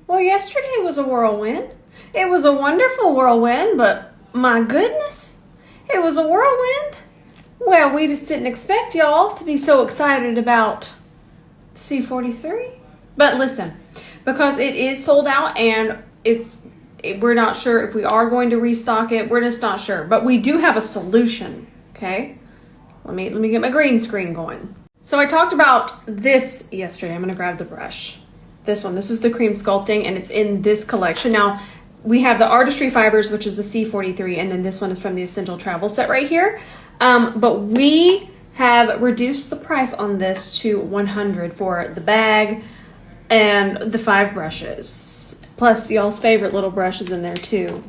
Well, yesterday was a whirlwind. It was a wonderful whirlwind, but my goodness, it was a whirlwind. Well, we just didn't expect y'all to be so excited about C43. But listen, because it is sold out and we're not sure if we are going to restock it. We're just not sure, but we do have a solution. Okay, let me get my green screen going. So I talked about this yesterday. I'm gonna grab the brush. This one, this is the cream sculpting, and it's in this collection. Now, we have the Artistry Fibers, which is the C43, and then this one is from the Essential Travel Set right here. But we have reduced the price on this to $100 for the bag and the 5 brushes. Plus, y'all's favorite little brush is in there too.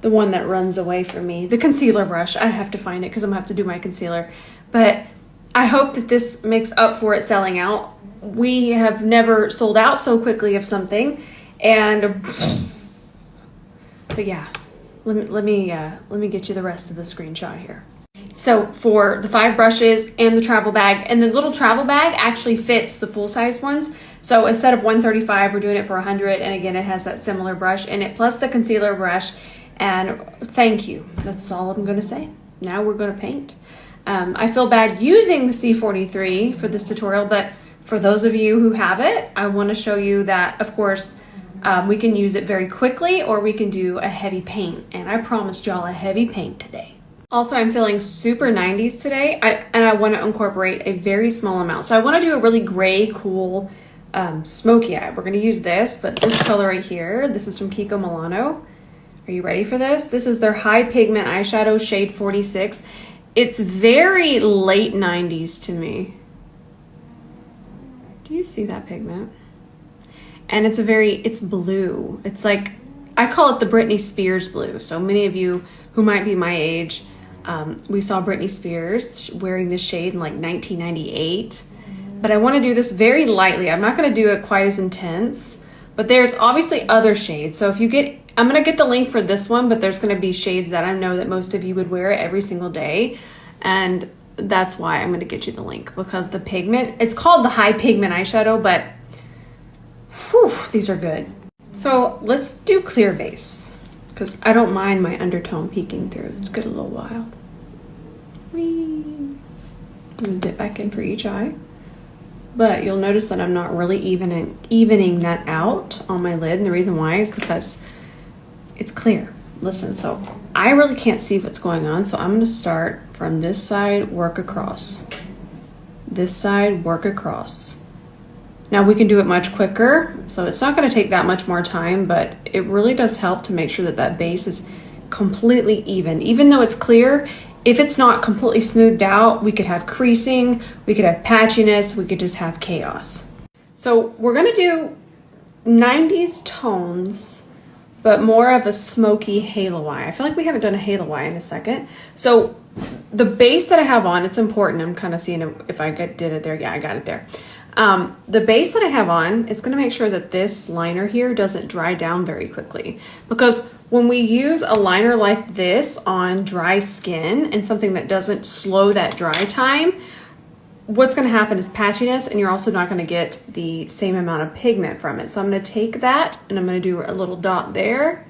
The one that runs away from me. The concealer brush. I have to find it because I'm going to have to do my concealer. But I hope that this makes up for it selling out. We have never sold out so quickly of something, but yeah, let me get you the rest of the screenshot here. So for the 5 brushes and the travel bag, and the little travel bag actually fits the full size ones. So instead of $135, we're doing it for $100, and again, it has that similar brush in it plus the concealer brush. And thank you. That's all I'm going to say. Now we're going to paint. I feel bad using the C43 for this tutorial, but for those of you who have it, I want to show you that, of course, we can use it very quickly, or we can do a heavy paint. And I promised y'all a heavy paint today. Also, I'm feeling super 90s today, and I want to incorporate a very small amount. So I want to do a really gray, cool, smoky eye. We're going to use this, but this color right here, this is from Kiko Milano. Are you ready for this? This is their High Pigment Eyeshadow Shade 46. It's very late 90s to me. Do you see that pigment? And it's blue. It's like, I call it the Britney Spears blue. So many of you who might be my age, we saw Britney Spears wearing this shade in like 1998. But I want to do this very lightly. I'm not going to do it quite as intense, but there's obviously other shades. So if you get, I'm going to get the link for this one, but there's going to be shades that I know that most of you would wear every single day. And that's why I'm going to get you the link, because the pigment, it's called the High Pigment Eyeshadow, but whew, these are good. So let's do clear base, because I don't mind my undertone peeking through. Let's get a little wild. Whee. I'm going to dip back in for each eye. But you'll notice that I'm not really evening that out on my lid. And the reason why is because it's clear. Listen, so I really can't see what's going on. So I'm going to start from this side, work across. This side, work across. Now we can do it much quicker. So it's not going to take that much more time, but it really does help to make sure that that base is completely even. Even though it's clear, if it's not completely smoothed out, we could have creasing, we could have patchiness, we could just have chaos. So we're going to do 90s tones, but more of a smoky halo eye. I feel like we haven't done a halo eye in a second. So the base that I have on, it's important. I'm kind of seeing if I did it there. Yeah, I got it there. The base that I have on, it's going to make sure that this liner here doesn't dry down very quickly, because when we use a liner like this on dry skin and something that doesn't slow that dry time, what's going to happen is patchiness, and you're also not going to get the same amount of pigment from it. So I'm going to take that and I'm going to do a little dot there.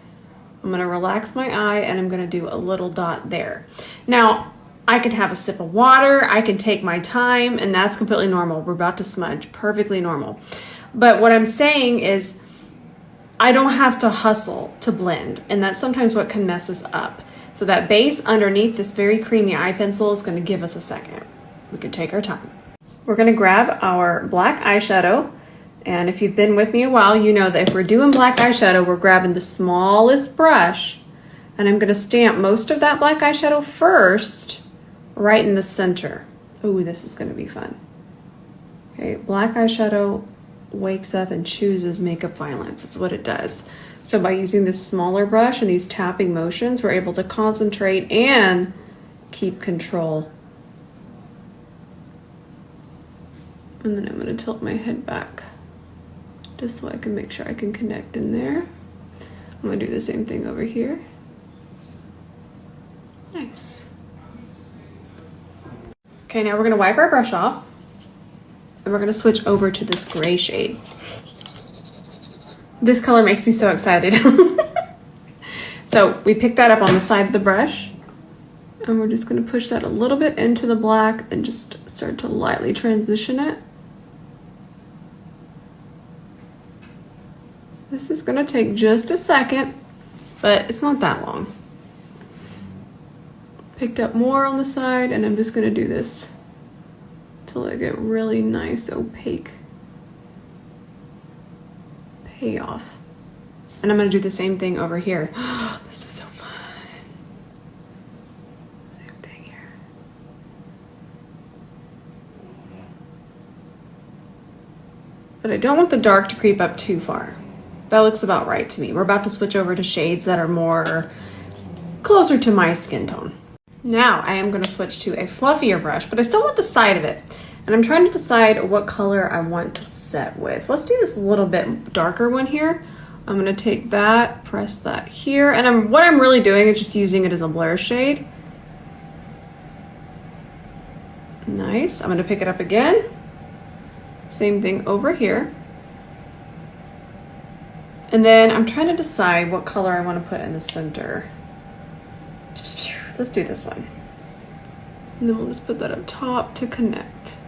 I'm going to relax my eye and I'm going to do a little dot there. Now, I can have a sip of water, I can take my time, and that's completely normal. We're about to smudge, perfectly normal. But what I'm saying is I don't have to hustle to blend, and that's sometimes what can mess us up. So that base underneath this very creamy eye pencil is going to give us a second. We can take our time. We're going to grab our black eyeshadow, and if you've been with me a while, you know that if we're doing black eyeshadow, we're grabbing the smallest brush, and I'm going to stamp most of that black eyeshadow first, right in the center. Oh, this is going to be fun. Okay, black eyeshadow wakes up and chooses makeup violence. It's what it does. So by using this smaller brush and these tapping motions, we're able to concentrate and keep control. And then I'm going to tilt my head back just so I can make sure I can connect in there. I'm going to do the same thing over here. Nice. Okay, now we're going to wipe our brush off, and we're going to switch over to this gray shade. This color makes me so excited. So we picked that up on the side of the brush, and we're just gonna push that a little bit into the black and just start to lightly transition it. This is gonna take just a second, but it's not that long. Picked up more on the side, and I'm just gonna do this till I get really nice opaque payoff. And I'm gonna do the same thing over here. This is so fun. Same thing here. But I don't want the dark to creep up too far. That looks about right to me. We're about to switch over to shades that are more closer to my skin tone. Now I am gonna switch to a fluffier brush, but I still want the side of it. And I'm trying to decide what color I want to set with. Let's do this a little bit darker one here. I'm gonna take that, press that here, and what I'm really doing is just using it as a blur shade. Nice, I'm gonna pick it up again. Same thing over here. And then I'm trying to decide what color I wanna put in the center. Let's do this one. And then we'll just put that up top to connect.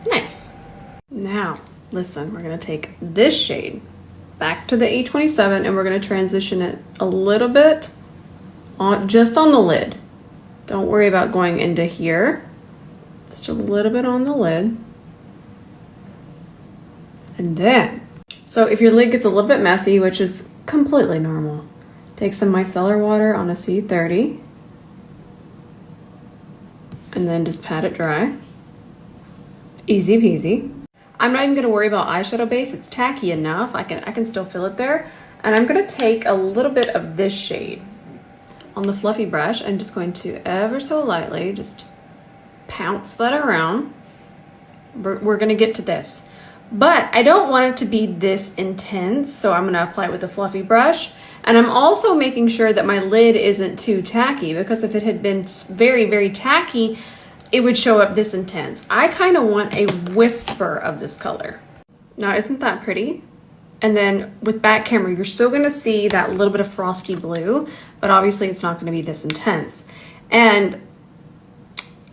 Nice. Now, listen, we're gonna take this shade back to the 827 and we're gonna transition it a little bit just on the lid. Don't worry about going into here. Just a little bit on the lid. And then, so if your lid gets a little bit messy, which is completely normal, take some micellar water on a C30 and then just pat it dry. Easy peasy. I'm not even gonna worry about eyeshadow base. It's tacky enough. I can still fill it there. And I'm gonna take a little bit of this shade on the fluffy brush. I'm just going to ever so lightly just pounce that around. We're gonna get to this. But I don't want it to be this intense, so I'm gonna apply it with a fluffy brush. And I'm also making sure that my lid isn't too tacky, because if it had been very, very tacky, it would show up this intense. I kind of want a whisper of this color. Now, isn't that pretty? And then with back camera, you're still gonna see that little bit of frosty blue, but obviously it's not gonna be this intense. And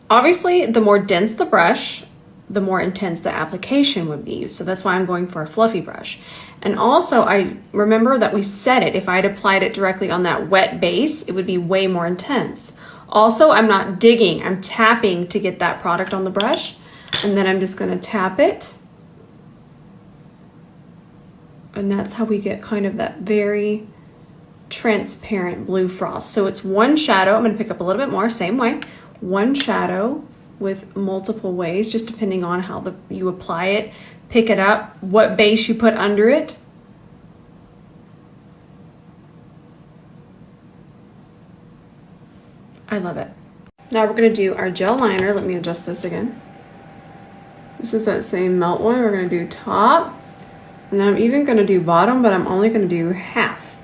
obviously the more dense the brush, the more intense the application would be. So that's why I'm going for a fluffy brush. And also I remember that we said it, if I had applied it directly on that wet base, it would be way more intense. Also, I'm not digging, I'm tapping to get that product on the brush. And then I'm just gonna tap it. And that's how we get kind of that very transparent blue frost. So it's one shadow, I'm gonna pick up a little bit more, same way. One shadow with multiple ways, just depending on how you apply it. Pick it up, what base you put under it. I love it. Now we're gonna do our gel liner. Let me adjust this again. This is that same melt one. We're gonna do top, and then I'm even gonna do bottom, but I'm only gonna do half.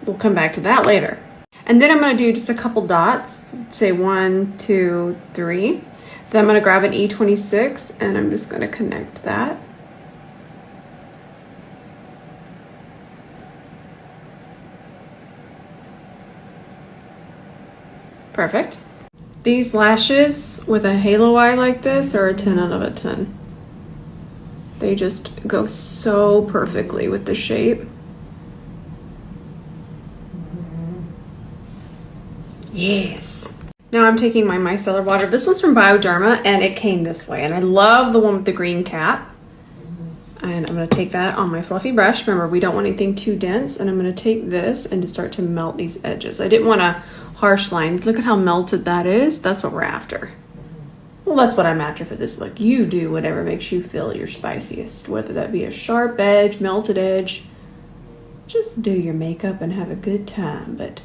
We'll come back to that later. And then I'm gonna do just a couple dots, say 1, 2, 3. Then I'm gonna grab an E26 and I'm just gonna connect that. Perfect. These lashes with a halo eye like this are a 10 out of a 10. They just go so perfectly with the shape. Yes. Now I'm taking my micellar water. This one's from Bioderma and it came this way. And I love the one with the green cap. And I'm gonna take that on my fluffy brush. Remember, we don't want anything too dense. And I'm gonna take this and just start to melt these edges. I didn't want a harsh line. Look at how melted that is. That's what we're after. Well, that's what I'm after for this look. You do whatever makes you feel your spiciest, whether that be a sharp edge, melted edge. Just do your makeup and have a good time. But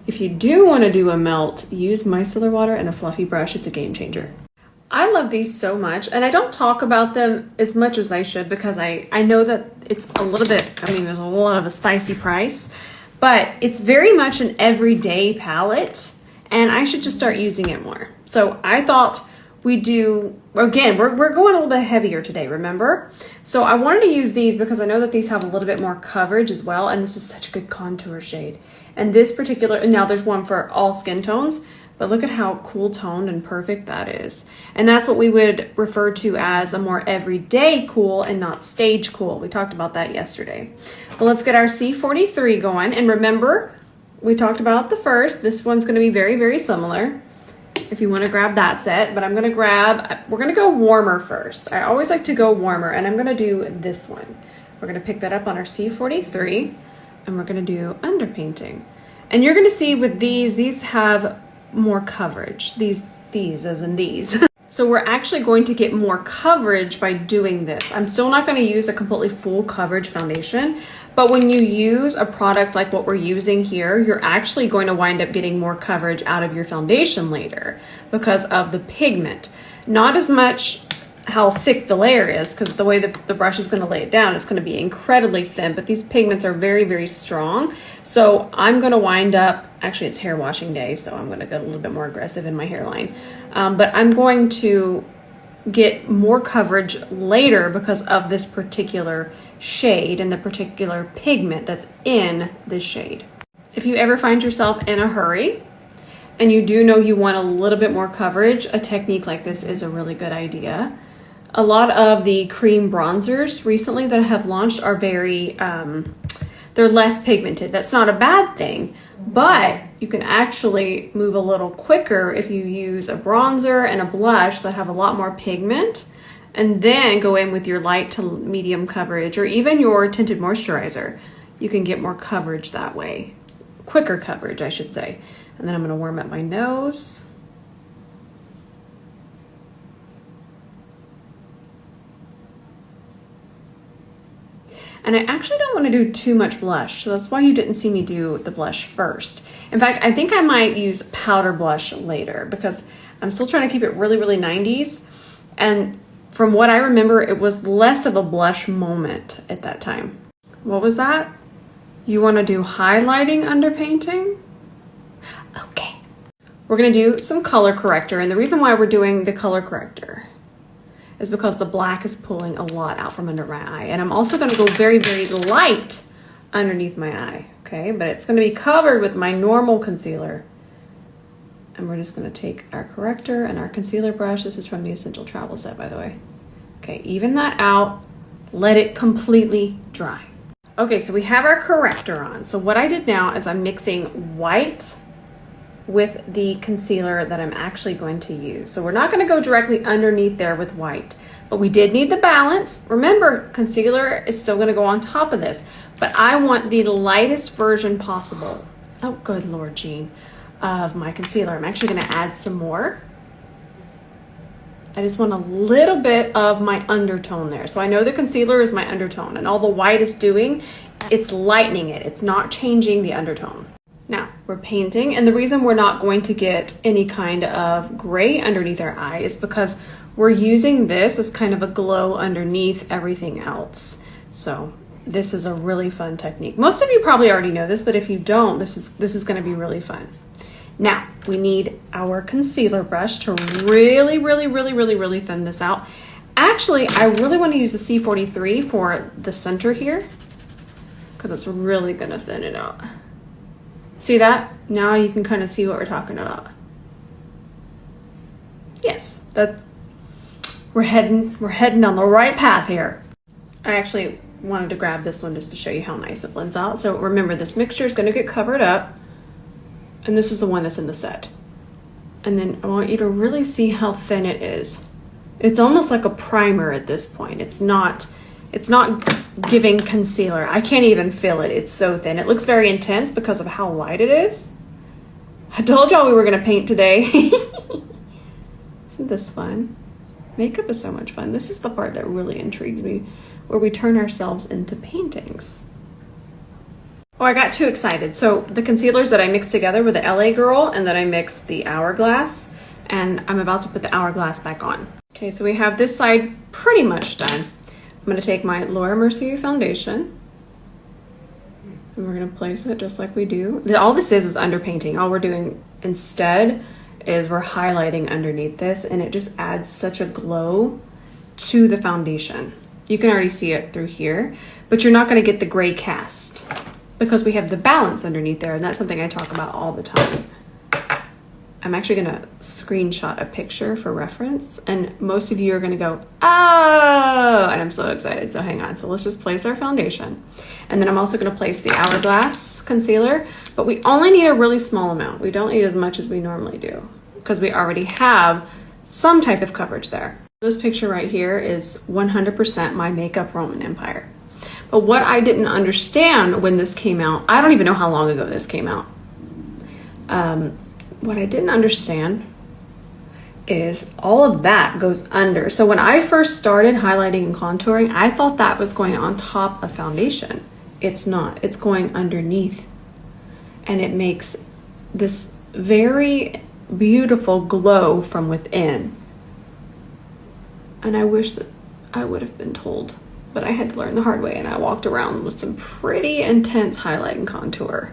if you do want to do a melt, use micellar water and a fluffy brush. It's a game changer. I love these so much, and I don't talk about them as much as I should because I know that it's a little bit, I mean, there's a lot of a spicy price, but it's very much an everyday palette, and I should just start using it more. So I thought we do, again, we're going a little bit heavier today, remember? So I wanted to use these because I know that these have a little bit more coverage as well, and this is such a good contour shade. And this particular, and now there's one for all skin tones, but look at how cool toned and perfect that is. And that's what we would refer to as a more everyday cool and not stage cool. We talked about that yesterday. Well, let's get our C43 going. And remember, we talked about the first. This one's gonna be very, very similar if you wanna grab that set, but we're gonna go warmer first. I always like to go warmer, and I'm gonna do this one. We're gonna pick that up on our C43, and we're gonna do underpainting. And you're gonna see with these have more coverage, these as in these. So we're actually going to get more coverage by doing this. I'm still not going to use a completely full coverage foundation, but when you use a product like what we're using here, you're actually going to wind up getting more coverage out of your foundation later because of the pigment. Not as much how thick the layer is, because the way that the brush is going to lay it down, it's going to be incredibly thin, but these pigments are very, very strong. So I'm going to wind up, actually it's hair washing day, so I'm going to go a little bit more aggressive in my hairline. But I'm going to get more coverage later because of this particular shade and the particular pigment that's in this shade. If you ever find yourself in a hurry and you do know you want a little bit more coverage, a technique like this is a really good idea. A lot of the cream bronzers recently that have launched are very, they're less pigmented. That's not a bad thing, but you can actually move a little quicker if you use a bronzer and a blush that have a lot more pigment, and then go in with your light to medium coverage or even your tinted moisturizer. You can get more coverage that way. Quicker coverage, I should say. And then I'm gonna warm up my nose. And I actually don't want to do too much blush, so that's why you didn't see me do the blush first. In fact, I think I might use powder blush later because I'm still trying to keep it really, really 90s. And from what I remember, it was less of a blush moment at that time. What was that? You want to do highlighting underpainting? Okay. We're going to do some color corrector, and the reason why we're doing the color corrector is because the black is pulling a lot out from under my eye. And I'm also gonna go very, very light underneath my eye, okay? But it's gonna be covered with my normal concealer. And we're just gonna take our corrector and our concealer brush. This is from the Essential Travel set, by the way. Okay, even that out, let it completely dry. Okay, so we have our corrector on. So what I did now is I'm mixing white with the concealer that I'm actually going to use. So we're not going to go directly underneath there with white, but we did need the balance. Remember, concealer is still going to go on top of this, but I want the lightest version possible. Oh, good Lord, Jean, of my concealer. I'm actually going to add some more. I just want a little bit of my undertone there. So I know the concealer is my undertone, and all the white is doing, it's lightening it. It's not changing the undertone. Now, we're painting, and the reason we're not going to get any kind of gray underneath our eye is because we're using this as kind of a glow underneath everything else. So this is a really fun technique. Most of you probably already know this, but if you don't, this is going to be really fun. Now, we need our concealer brush to really, really, really, really, really thin this out. Actually, I really want to use the C43 for the center here because it's really going to thin it out. See that? Now you can kind of see what we're talking about. Yes, that we're heading on the right path here. I actually wanted to grab this one just to show you how nice it blends out. So remember, this mixture is going to get covered up, and this is the one that's in the set. And then I want you to really see how thin it is. It's almost like a primer at this point. It's not giving concealer. I can't even feel it. It's so thin. It looks very intense because of how light it is. I told y'all we were gonna paint today. Isn't this fun? Makeup is so much fun. This is the part that really intrigues me, where we turn ourselves into paintings. Oh, I got too excited. So the concealers that I mixed together were the LA Girl, and then I mixed the Hourglass, and I'm about to put the Hourglass back on. Okay, so we have this side pretty much done. I'm going to take my Laura Mercier foundation, and we're going to place it just like we do. All this is underpainting. All we're doing instead is we're highlighting underneath this, and it just adds such a glow to the foundation. You can already see it through here, but you're not going to get the gray cast because we have the balance underneath there, and that's something I talk about all the time. I'm actually going to screenshot a picture for reference, and most of you are going to go, oh, and I'm so excited. So hang on. So let's just place our foundation. And then I'm also going to place the Hourglass concealer, but we only need a really small amount. We don't need as much as we normally do because we already have some type of coverage there. This picture right here is 100% my makeup Roman Empire. But what I didn't understand when this came out, I don't even know how long ago this came out. What I didn't understand is all of that goes under. So when I first started highlighting and contouring, I thought that was going on top of foundation. It's not. It's going underneath. And it makes this very beautiful glow from within. And I wish that I would have been told, but I had to learn the hard way, and I walked around with some pretty intense highlight and contour.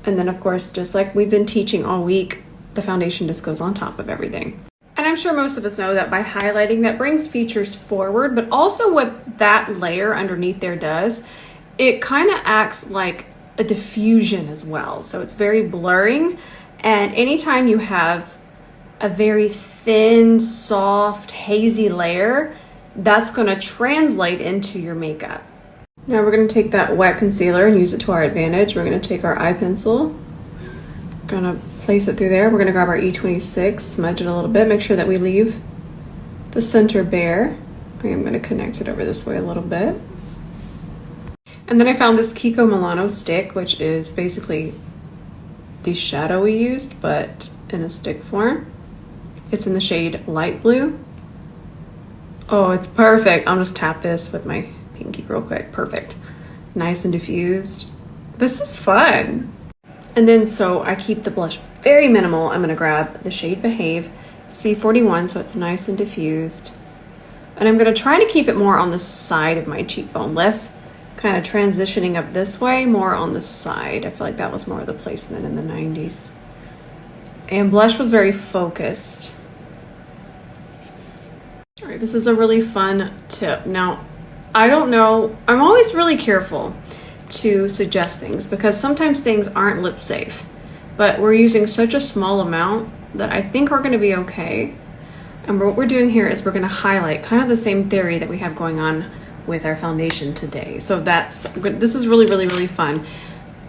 And then of course, just like we've been teaching all week, the foundation just goes on top of everything. And I'm sure most of us know that by highlighting, that brings features forward, but also what that layer underneath there does, it kind of acts like a diffusion as well. So it's very blurring. And anytime you have a very thin, soft, hazy layer, that's going to translate into your makeup. Now we're going to take that wet concealer and use it to our advantage. We're going to take our eye pencil, going to place it through there. We're going to grab our E26, smudge it a little bit, make sure that we leave the center bare. I am going to connect it over this way a little bit. And then I found this Kiko Milano stick, which is basically the shadow we used, but in a stick form. It's in the shade light blue. Oh, it's perfect. I'll just tap this with my pinky real quick. Perfect. Nice and diffused. This is fun. And then, so I keep the blush very minimal. I'm going to grab the shade Behave C41, so it's nice and diffused. And I'm going to try to keep it more on the side of my cheekbone, less kind of transitioning up this way, more on the side. I feel like that was more of the placement in the 90s. And blush was very focused. All right, this is a really fun tip. Now, I don't know, I'm always really careful to suggest things because sometimes things aren't lip safe, but we're using such a small amount that I think we're gonna be okay. And what we're doing here is we're gonna highlight kind of the same theory that we have going on with our foundation today. So this is really, really, really fun.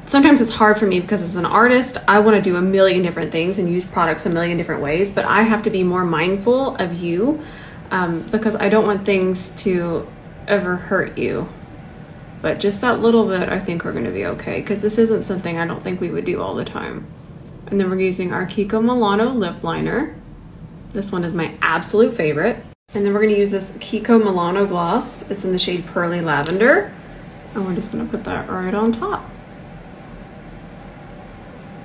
Sometimes it's hard for me because as an artist, I wanna do a million different things and use products a million different ways, but I have to be more mindful of you because I don't want things to ever hurt you. But just that little bit, I think we're gonna be okay because this isn't something I don't think we would do all the time. And then we're using our Kiko Milano lip liner. This one is my absolute favorite. And then we're gonna use this Kiko Milano gloss. It's in the shade Pearly Lavender. And we're just gonna put that right on top.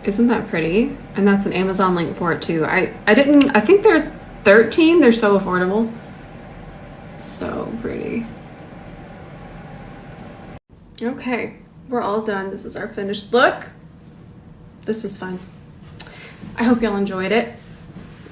Isn't that pretty? And that's an Amazon link for it too. I think they're $13. They're so affordable. So pretty. Okay, we're all done. This is our finished look. This is fun. I hope y'all enjoyed it.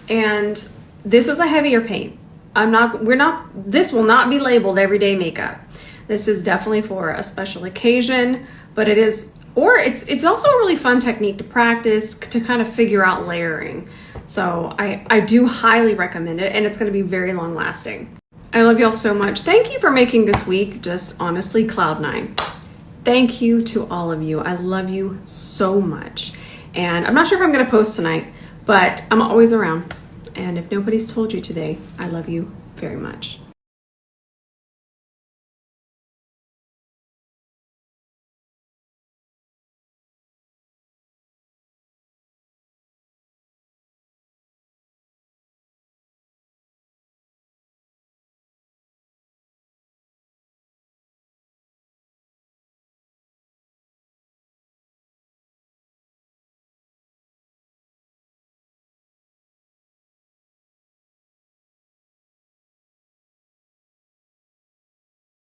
And this is a heavier paint. This will not be labeled everyday makeup. This is definitely for a special occasion, but it's also a really fun technique to practice to kind of figure out layering. So I do highly recommend it, and it's going to be very long lasting. I love y'all so much. Thank you for making this week just honestly cloud nine. Thank you to all of you. I love you so much. And I'm not sure if I'm going to post tonight, but I'm always around. And if nobody's told you today, I love you very much.